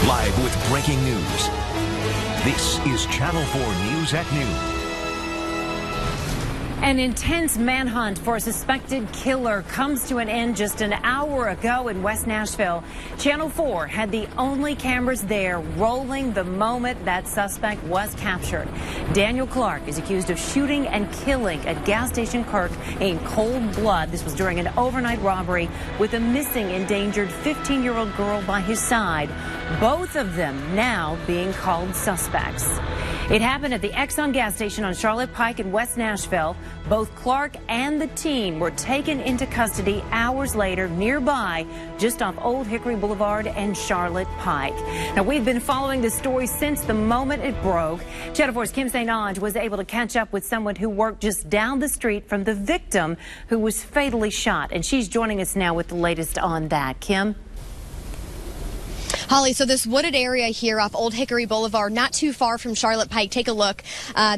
Live with breaking news. This is Channel 4 News at Noon. An intense manhunt for a suspected killer comes to an end just an hour ago in West Nashville. Channel 4 had the only cameras there rolling the moment that suspect was captured. Daniel Clark is accused of shooting and killing at gas station Clerk in cold blood. This was during an overnight robbery with a missing, endangered 15-year-old girl by his side. Both of them now being called suspects. It happened at the Exxon gas station on Charlotte Pike in West Nashville. Both Clark and the teen were taken into custody hours later nearby, just off Old Hickory Boulevard and Charlotte Pike. Now, we've been following this story since the moment it broke. Channel 4's Kim St. Onge was able to catch up with someone who worked just down the street from the victim who was fatally shot. And she's joining us now with the latest on that. Kim? Holly, so this wooded area here off Old Hickory Boulevard, not too far from Charlotte Pike. Take a look.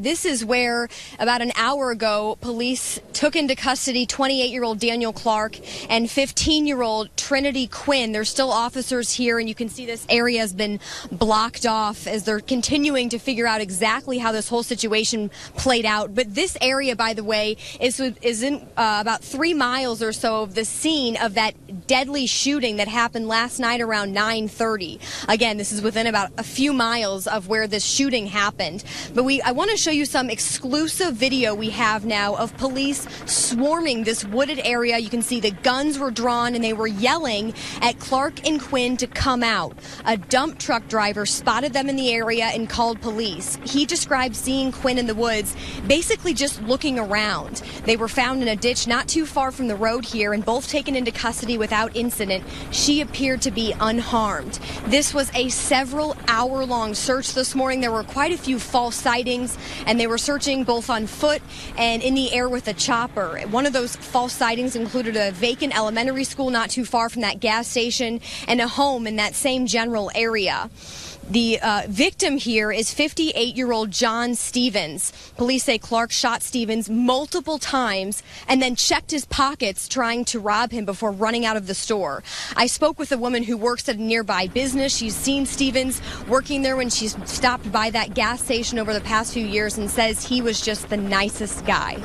This is where about an hour ago, police took into custody 28-year-old Daniel Clark and 15-year-old Trinity Quinn. There's still officers here, and you can see this area has been blocked off as they're continuing to figure out exactly how this whole situation played out. But this area, by the way, is in about 3 miles or so of the scene of that deadly shooting that happened last night around 9:30. Again, this is within about a few miles of where this shooting happened. But I want to show you some exclusive video we have now of police swarming this wooded area. You can see the guns were drawn and they were yelling at Clark and Quinn to come out. A dump truck driver spotted them in the area and called police. He described seeing Quinn in the woods, basically just looking around. They were found in a ditch not too far from the road here and both taken into custody without incident. She appeared to be unharmed. This was a several hour-long search this morning. There were quite a few false sightings, and they were searching both on foot and in the air with a chopper. One of those false sightings included a vacant elementary school not too far from that gas station and a home in that same general area. The victim here is 58-year-old John Stevens. Police say Clark shot Stevens multiple times and then checked his pockets trying to rob him before running out of the store. I spoke with a woman who works at a nearby business. She's seen Stevens working there when she's stopped by that gas station over the past few years and says he was just the nicest guy.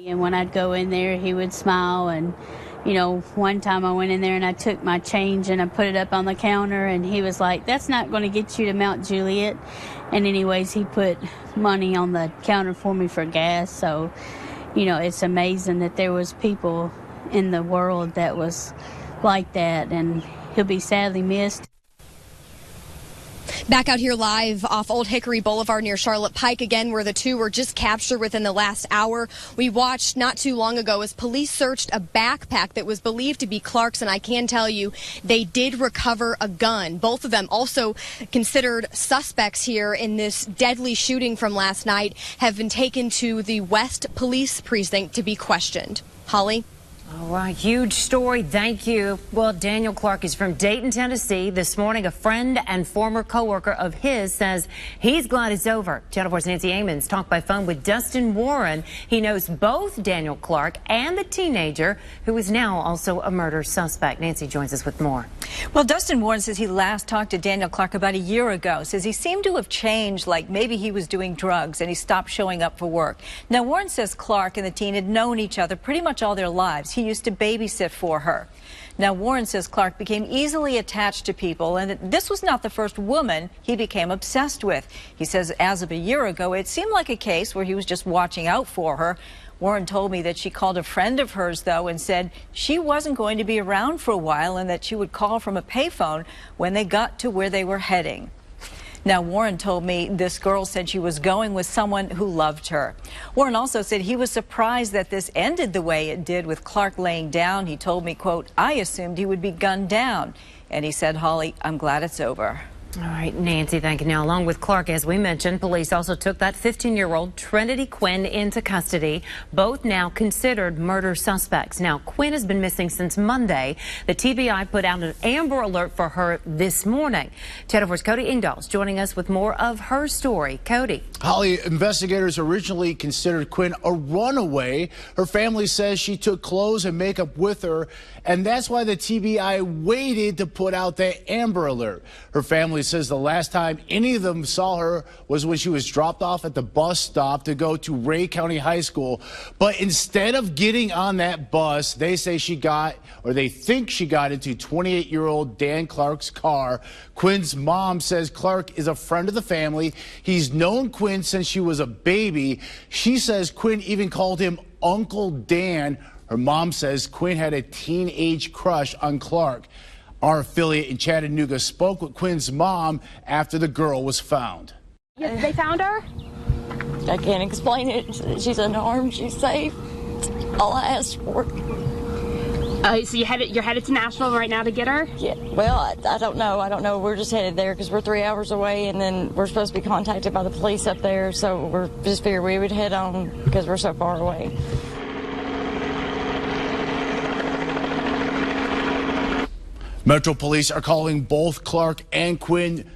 And when I'd go in there, he would smile. And you know, one time I went in there and I took my change and I put it up on the counter, and he was like, "That's not going to get you to Mount Juliet." And anyways, he put money on the counter for me for gas. So, you know, it's amazing that there was people in the world that was like that, and he'll be sadly missed. Back out here live off Old Hickory Boulevard near Charlotte Pike again, where the two were just captured within the last hour. We watched not too long ago as police searched a backpack that was believed to be Clark's, and I can tell you they did recover a gun. Both of them also considered suspects here in this deadly shooting from last night have been taken to the West Police Precinct to be questioned. Holly? All right, huge story. Thank you. Well, Daniel Clark is from Dayton, Tennessee. This morning, a friend and former coworker of his says he's glad it's over. Channel 4's Nancy Amons talked by phone with Dustin Warren. He knows both Daniel Clark and the teenager who is now also a murder suspect. Nancy joins us with more. Well, Dustin Warren says he last talked to Daniel Clark about a year ago. Says he seemed to have changed, like maybe he was doing drugs and he stopped showing up for work. Now, Warren says Clark and the teen had known each other pretty much all their lives. He used to babysit for her. Now, Warren says Clark became easily attached to people, and this was not the first woman he became obsessed with. He says as of a year ago, it seemed like a case where he was just watching out for her. Warren told me that she called a friend of hers, though, and said she wasn't going to be around for a while and that she would call from a payphone when they got to where they were heading. Now, Warren told me this girl said she was going with someone who loved her. Warren also said he was surprised that this ended the way it did, with Clark laying down. He told me, quote, "I assumed he would be gunned down." And he said, "Holly, I'm glad it's over." All right, Nancy, thank you. Now, along with Clark, as we mentioned, police also took that 15-year-old Trinity Quinn into custody, both now considered murder suspects. Now, Quinn has been missing since Monday. The TBI put out an Amber Alert for her this morning. Channel 4's Cody Ingdahl is joining us with more of her story. Cody. Holly, investigators originally considered Quinn a runaway. Her family says she took clothes and makeup with her, and that's why the TBI waited to put out the Amber Alert. Her family says the last time any of them saw her was when she was dropped off at the bus stop to go to Ray County High School. But instead of getting on that bus, they say they think she got into 28-year-old Dan Clark's car. Quinn's mom says Clark is a friend of the family. He's known Quinn since she was a baby. She says Quinn even called him Uncle Dan. Her mom says Quinn had a teenage crush on Clark. Our affiliate in Chattanooga spoke with Quinn's mom after the girl was found. They found her? I can't explain it. She's unarmed. She's safe. All I asked for. So you're headed to Nashville right now to get her? Yeah. Well, I don't know. I don't know. We're just headed there because we're 3 hours away, and then we're supposed to be contacted by the police up there. So we're just figured we would head on because we're so far away. Metro Police are calling both Clark and Quinn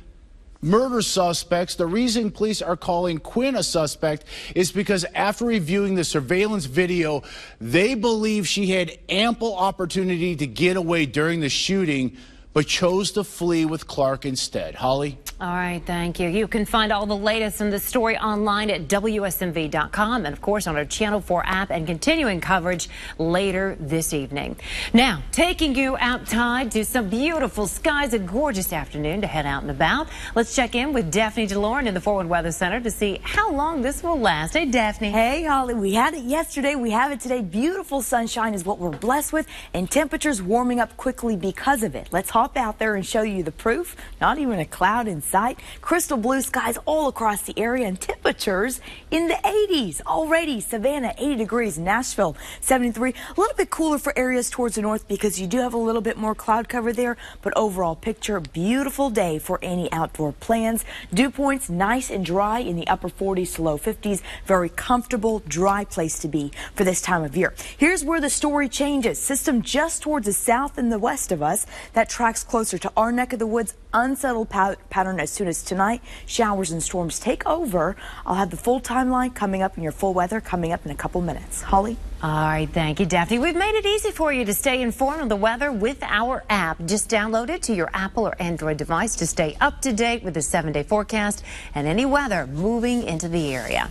murder suspects. The reason police are calling Quinn a suspect is because after reviewing the surveillance video, they believe she had ample opportunity to get away during the shooting, but chose to flee with Clark instead. Holly? All right, thank you. You can find all the latest in the story online at WSMV.com and, of course, on our Channel 4 app, and continuing coverage later this evening. Now, taking you outside to some beautiful skies, a gorgeous afternoon to head out and about. Let's check in with Daphne DeLorean in the Forward Weather Center to see how long this will last. Hey, Daphne. Hey, Holly. We had it yesterday. We have it today. Beautiful sunshine is what we're blessed with, and temperatures warming up quickly because of it. Let's hop out there and show you the proof. Not even a cloud in sight. Crystal blue skies all across the area, and temperatures in the 80s already. Savannah, 80 degrees. Nashville, 73. A little bit cooler for areas towards the north because you do have a little bit more cloud cover there. But overall picture, beautiful day for any outdoor plans. Dew points nice and dry in the upper 40s to low 50s. Very comfortable, dry place to be for this time of year. Here's where the story changes. System just towards the south and the west of us that tracks closer to our neck of the woods. Unsettled pattern as soon as tonight showers and storms take over. I'll have the full timeline coming up in your full weather coming up in a couple minutes. Holly? All right, thank you, Daphne. We've made it easy for you to stay informed on the weather with our app. Just download it to your Apple or Android device to stay up to date with the 7-day forecast and any weather moving into the area.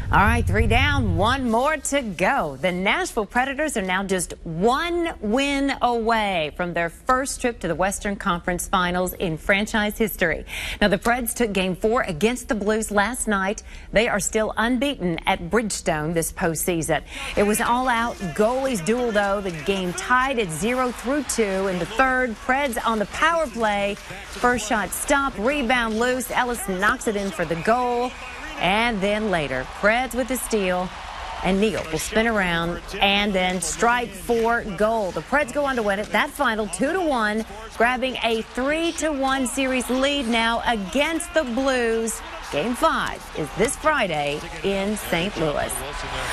All right, 3 down, 1 more to go. The Nashville Predators are now just 1 win away from their first trip to the Western Conference Finals in franchise history. Now, the Preds took Game 4 against the Blues last night. They are still unbeaten at Bridgestone this postseason. It was an all-out goalies duel, though. The game tied at 0-2 in the third. Preds on the power play. First shot stopped, rebound loose. Ellis knocks it in for the goal. And then later, Preds with the steal, and Neal will spin around and then strike for goal. The Preds go on to win it. That final 2-1, grabbing a 3-1 series lead now against the Blues. Game 5 is this Friday in St. Louis.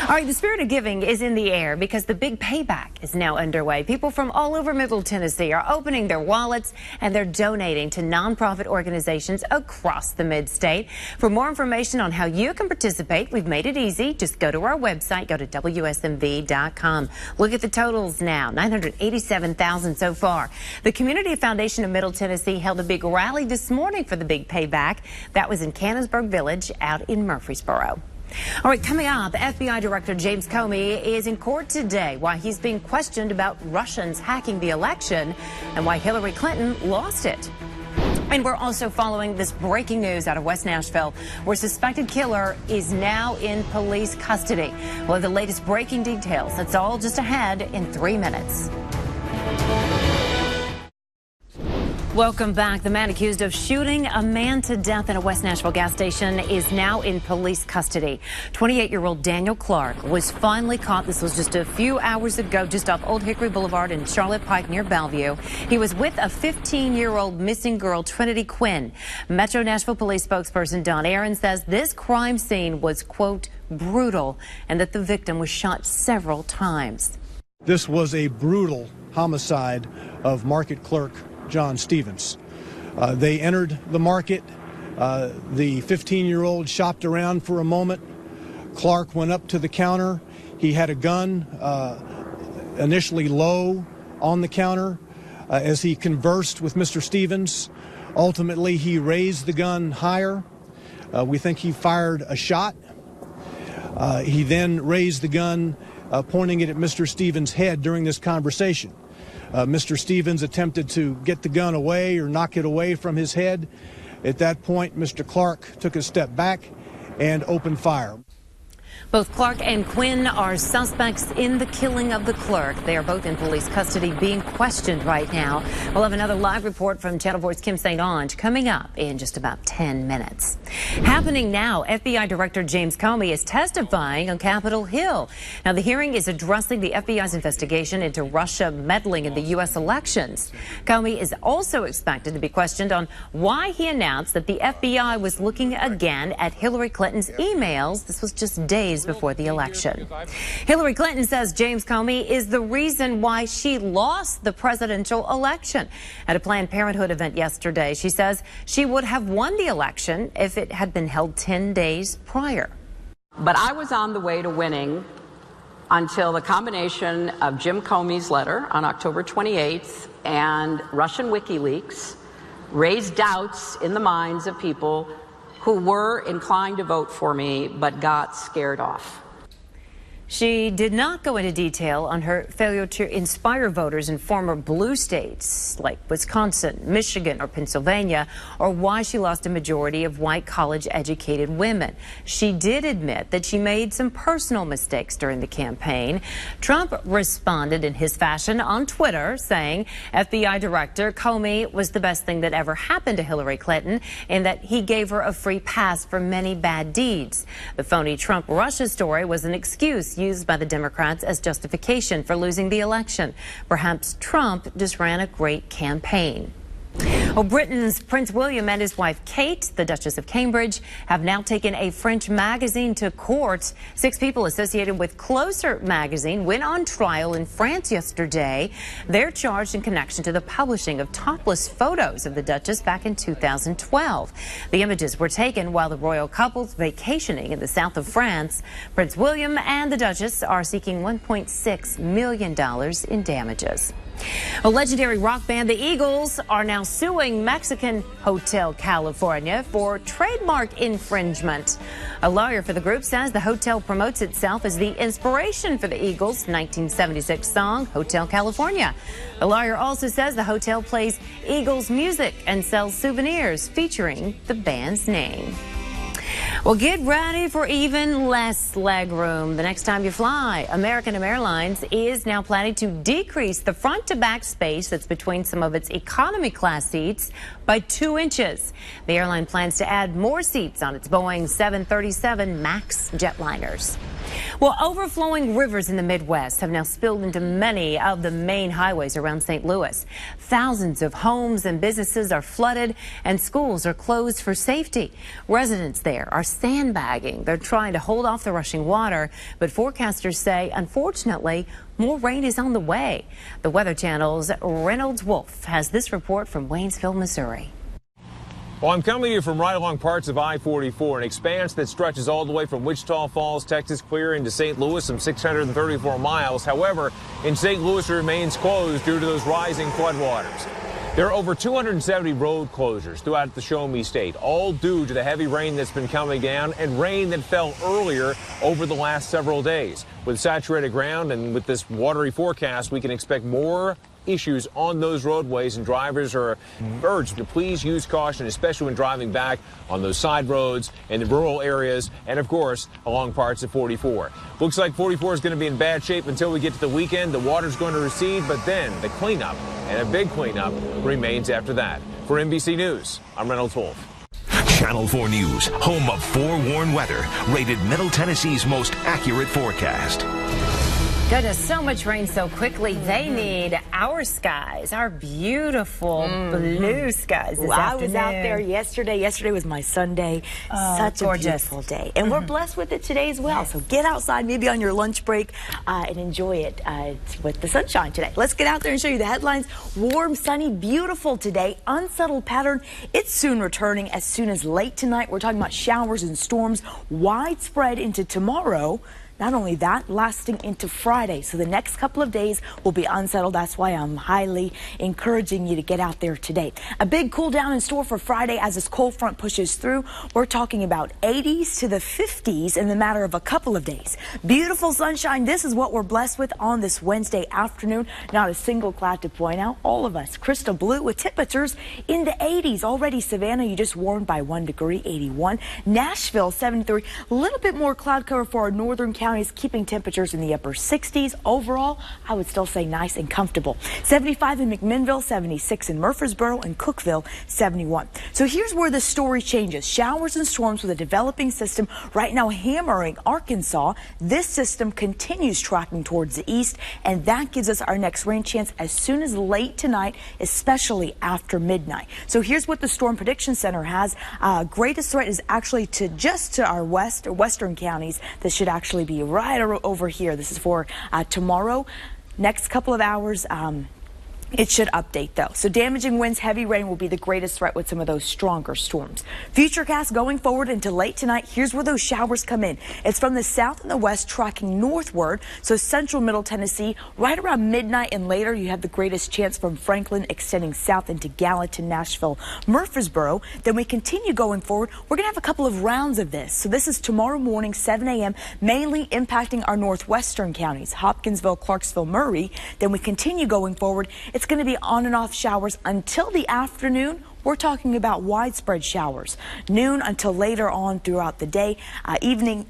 All right, the spirit of giving is in the air because the big payback is now underway. People from all over Middle Tennessee are opening their wallets and they're donating to nonprofit organizations across the mid-state. For more information on how you can participate, we've made it easy. Just go to our website, go to WSMV.com. Look at the totals now, $987,000 so far. The Community Foundation of Middle Tennessee held a big rally this morning for the big payback. That was in Canonsburg Village out in Murfreesboro. All right, coming up, FBI Director James Comey is in court today while he's being questioned about Russians hacking the election and why Hillary Clinton lost it. And we're also following this breaking news out of West Nashville, where suspected killer is now in police custody. We'll have the latest breaking details. That's all just ahead in 3 minutes. Welcome back. The man accused of shooting a man to death in a West Nashville gas station is now in police custody. 28-year-old Daniel Clark was finally caught. This was just a few hours ago, just off Old Hickory Boulevard in Charlotte Pike near Bellevue. He was with a 15-year-old missing girl, Trinity Quinn. Metro Nashville Police spokesperson Don Aaron says this crime scene was, quote, brutal, and that the victim was shot several times. This was a brutal homicide of market clerk John Stevens. They entered the market. The 15-year-old shopped around for a moment. Clark went up to the counter. He had a gun initially low on the counter as he conversed with Mr. Stevens. Ultimately, he raised the gun higher. We think he fired a shot. He then raised the gun, pointing it at Mr. Stevens' head during this conversation. Mr. Stevens attempted to get the gun away or knock it away from his head. At that point, Mr. Clark took a step back and opened fire. Both Clark and Quinn are suspects in the killing of the clerk. They are both in police custody being questioned right now. We'll have another live report from Channel 4's Kim St. Onge coming up in just about 10 minutes. Happening now, FBI Director James Comey is testifying on Capitol Hill. Now, the hearing is addressing the FBI's investigation into Russia meddling in the U.S. elections. Comey is also expected to be questioned on why he announced that the FBI was looking again at Hillary Clinton's emails. This was just days before the election. Hillary Clinton says James Comey is the reason why she lost the presidential election. At a Planned Parenthood event yesterday, she says she would have won the election if it had been held 10 days prior. But I was on the way to winning until the combination of Jim Comey's letter on October 28th and Russian WikiLeaks raised doubts in the minds of people who were inclined to vote for me but got scared off. She did not go into detail on her failure to inspire voters in former blue states like Wisconsin, Michigan, or Pennsylvania, or why she lost a majority of white college-educated women. She did admit that she made some personal mistakes during the campaign. Trump responded in his fashion on Twitter, saying FBI Director Comey was the best thing that ever happened to Hillary Clinton, and that he gave her a free pass for many bad deeds. The phony Trump-Russia story was an excuse used by the Democrats as justification for losing the election. Perhaps Trump just ran a great campaign. Well, Britain's Prince William and his wife Kate, the Duchess of Cambridge, have now taken a French magazine to court. 6 people associated with Closer magazine went on trial in France yesterday. They're charged in connection to the publishing of topless photos of the Duchess back in 2012. The images were taken while the royal couple's vacationing in the south of France. Prince William and the Duchess are seeking $1.6 million in damages. A legendary rock band, the Eagles, are now suing Mexican Hotel California for trademark infringement. A lawyer for the group says the hotel promotes itself as the inspiration for the Eagles' 1976 song, Hotel California. The lawyer also says the hotel plays Eagles music and sells souvenirs featuring the band's name. Well, get ready for even less legroom the next time you fly. American Airlines is now planning to decrease the front-to-back space that's between some of its economy class seats by 2 inches. The airline plans to add more seats on its Boeing 737 MAX jetliners. Well, overflowing rivers in the Midwest have now spilled into many of the main highways around St. Louis. Thousands of homes and businesses are flooded and schools are closed for safety. Residents there are sandbagging. They're trying to hold off the rushing water, but forecasters say, unfortunately, more rain is on the way. The Weather Channel's Reynolds Wolf has this report from Waynesville, Missouri. Well, I'm coming to you from right along parts of I-44, an expanse that stretches all the way from Wichita Falls, Texas, clear into St. Louis, some 634 miles. However, in St. Louis, it remains closed due to those rising floodwaters. There are over 270 road closures throughout the Show Me State, all due to the heavy rain that's been coming down and rain that fell earlier over the last several days. With saturated ground and with this watery forecast, we can expect more issues on those roadways, and drivers are urged to please use caution, especially when driving back on those side roads in the rural areas and, of course, along parts of 44. Looks like 44 is going to be in bad shape until we get to the weekend. The water's going to recede, but then the cleanup, and a big cleanup, remains after that. For NBC News, I'm Reynolds Wolf. Channel 4 News, home of forewarned weather, rated Middle Tennessee's most accurate forecast. Goodness, so much rain so quickly. They need our skies, our beautiful blue skies this I afternoon. was out there yesterday. Yesterday was my Sunday. Such gorgeous. a beautiful day. And we're blessed with it today as well. So get outside, maybe on your lunch break, and enjoy it with the sunshine today. Let's get out there and show you the headlines. Warm, sunny, beautiful today. Unsettled pattern. It's soon returning as soon as late tonight. We're talking about showers and storms widespread into tomorrow. Not only that, lasting into Friday. So the next couple of days will be unsettled. That's why I'm highly encouraging you to get out there today. A big cool down in store for Friday as this cold front pushes through. We're talking about 80s to the 50s in the matter of a couple of days. Beautiful sunshine. This is what we're blessed with on this Wednesday afternoon. Not a single cloud to point out. All of us crystal blue with temperatures in the 80s. Already Savannah, you just warmed by 1 degree, 81. Nashville, 73. A little bit more cloud cover for our northern counties, keeping temperatures in the upper 60s. Overall, I would still say nice and comfortable. 75 in McMinnville, 76 in Murfreesboro, and Cookeville, 71. So here's where the story changes. Showers and storms with a developing system right now hammering Arkansas. This system continues tracking towards the east, and that gives us our next rain chance as soon as late tonight, especially after midnight. So here's what the Storm Prediction Center has. Greatest threat is actually to our west or western counties. This should actually be right over here. This is for tomorrow. Next couple of hours, it should update though. So damaging winds, heavy rain will be the greatest threat with some of those stronger storms. Futurecast going forward into late tonight. Here's where those showers come in. It's from the south and the west tracking northward. So central Middle Tennessee right around midnight and later you have the greatest chance from Franklin extending south into Gallatin, Nashville, Murfreesboro. Then we continue going forward. We're going to have a couple of rounds of this. So this is tomorrow morning, 7 a.m., mainly impacting our northwestern counties, Hopkinsville, Clarksville, Murray. Then we continue going forward. It's going to be on and off showers until the afternoon. We're talking about widespread showers. Noon until later on throughout the day. Evening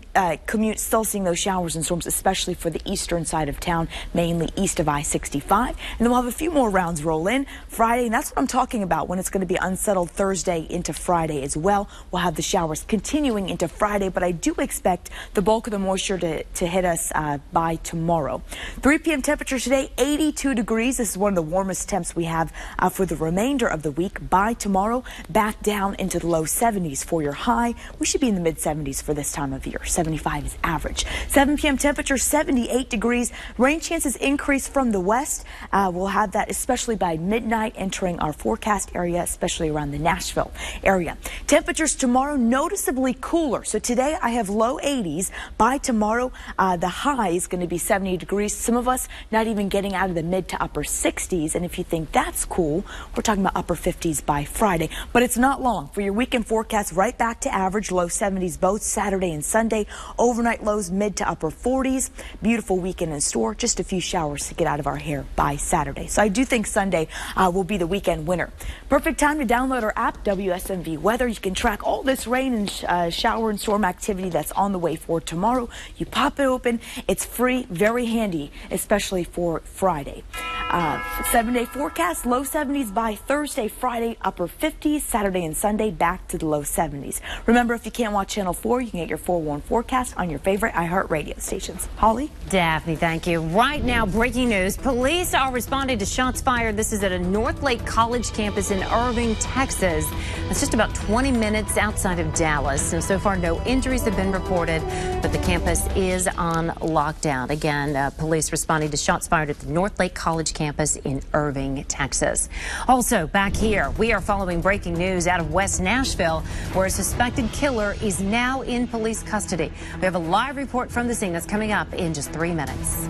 commute, still seeing those showers and storms, especially for the eastern side of town, mainly east of I-65. And then we'll have a few more rounds roll in Friday. And that's what I'm talking about when it's going to be unsettled Thursday into Friday as well. We'll have the showers continuing into Friday, but I do expect the bulk of the moisture to hit us by tomorrow. 3 p.m. temperature today, 82 degrees. This is one of the warmest temps we have for the remainder of the week. By tomorrow, back down into the low 70s for your high. We should be in the mid 70s for this time of year. 75 is average. 7 p.m. temperature, 78 degrees. Rain chances increase from the west. We'll have that especially by midnight entering our forecast area, especially around the Nashville area. Temperatures tomorrow noticeably cooler. So today I have low 80s. By tomorrow, the high is going to be 70 degrees. Some of us not even getting out of the mid to upper 60s. And if you think that's cool, we're talking about upper 50s by Friday, but it's not long. For your weekend forecast, right back to average, low 70s both Saturday and Sunday. Overnight lows mid to upper 40s. Beautiful weekend in store. Just a few showers to get out of our hair by Saturday. So I do think Sunday will be the weekend winner. Perfect time to download our app, WSMV Weather. You can track all this rain and shower and storm activity that's on the way for tomorrow. You pop it open. It's free, very handy, especially for Friday. 7-day forecast, low 70s by Thursday, Friday, upper 50s, Saturday and Sunday back to the low 70s. Remember, if you can't watch Channel 4, you can get your forewarned forecast on your favorite iHeartRadio stations. Holly? Daphne, thank you. Right now, breaking news. Police are responding to shots fired. This is at a Northlake College campus in Irving, Texas. It's just about 20 minutes outside of Dallas. And so far, no injuries have been reported, but the campus is on lockdown. Again, police responding to shots fired at the Northlake College campus in Irving, Texas. Also, back here, we are following breaking news out of West Nashville, where a suspected killer is now in police custody. We have a live report from the scene that's coming up in just 3 minutes.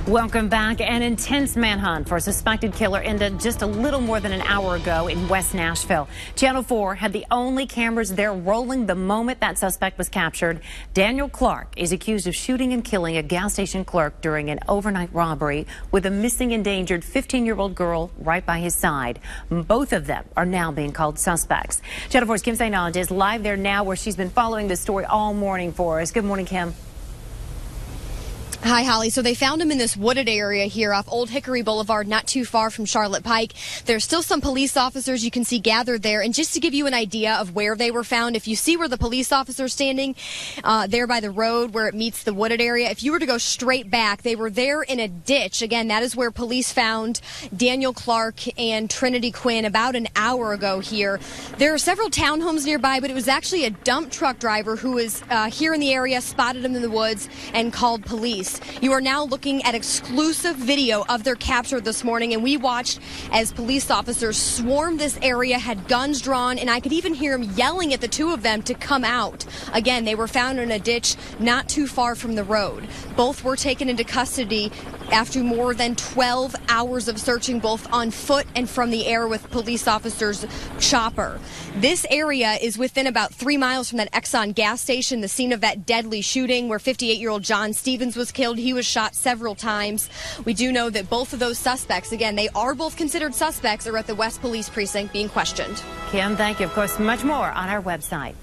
Welcome back. An intense manhunt for a suspected killer ended just a little more than an hour ago in West Nashville. Channel 4 had the only cameras there rolling the moment that suspect was captured. Daniel Clark is accused of shooting and killing a gas station clerk during an overnight robbery with a missing endangered 15-year-old girl right by his side. Both of them are now being called suspects. Channel 4's Kim St. Onge is live there now, where she's been following this story all morning for us. Good morning, Kim. Hi, Holly. So they found him in this wooded area here off Old Hickory Boulevard, not too far from Charlotte Pike. There's still some police officers you can see gathered there. And just to give you an idea of where they were found, if you see where the police officer's standing there by the road where it meets the wooded area, if you were to go straight back, they were there in a ditch. Again, that is where police found Daniel Clark and Trinity Quinn about an hour ago here. There are several townhomes nearby, but it was actually a dump truck driver who was here in the area, spotted him in the woods, and called police. You are now looking at exclusive video of their capture this morning, and we watched as police officers swarmed this area, had guns drawn, and I could even hear them yelling at the two of them to come out. Again, they were found in a ditch not too far from the road. Both were taken into custody after more than 12 hours of searching, both on foot and from the air with police officers' chopper. This area is within about 3 miles from that Exxon gas station, the scene of that deadly shooting where 58-year-old John Stevens was killed. He was shot several times. We do know that both of those suspects, again, they are both considered suspects, are at the West Police Precinct being questioned. Kim, thank you. Of course, much more on our website.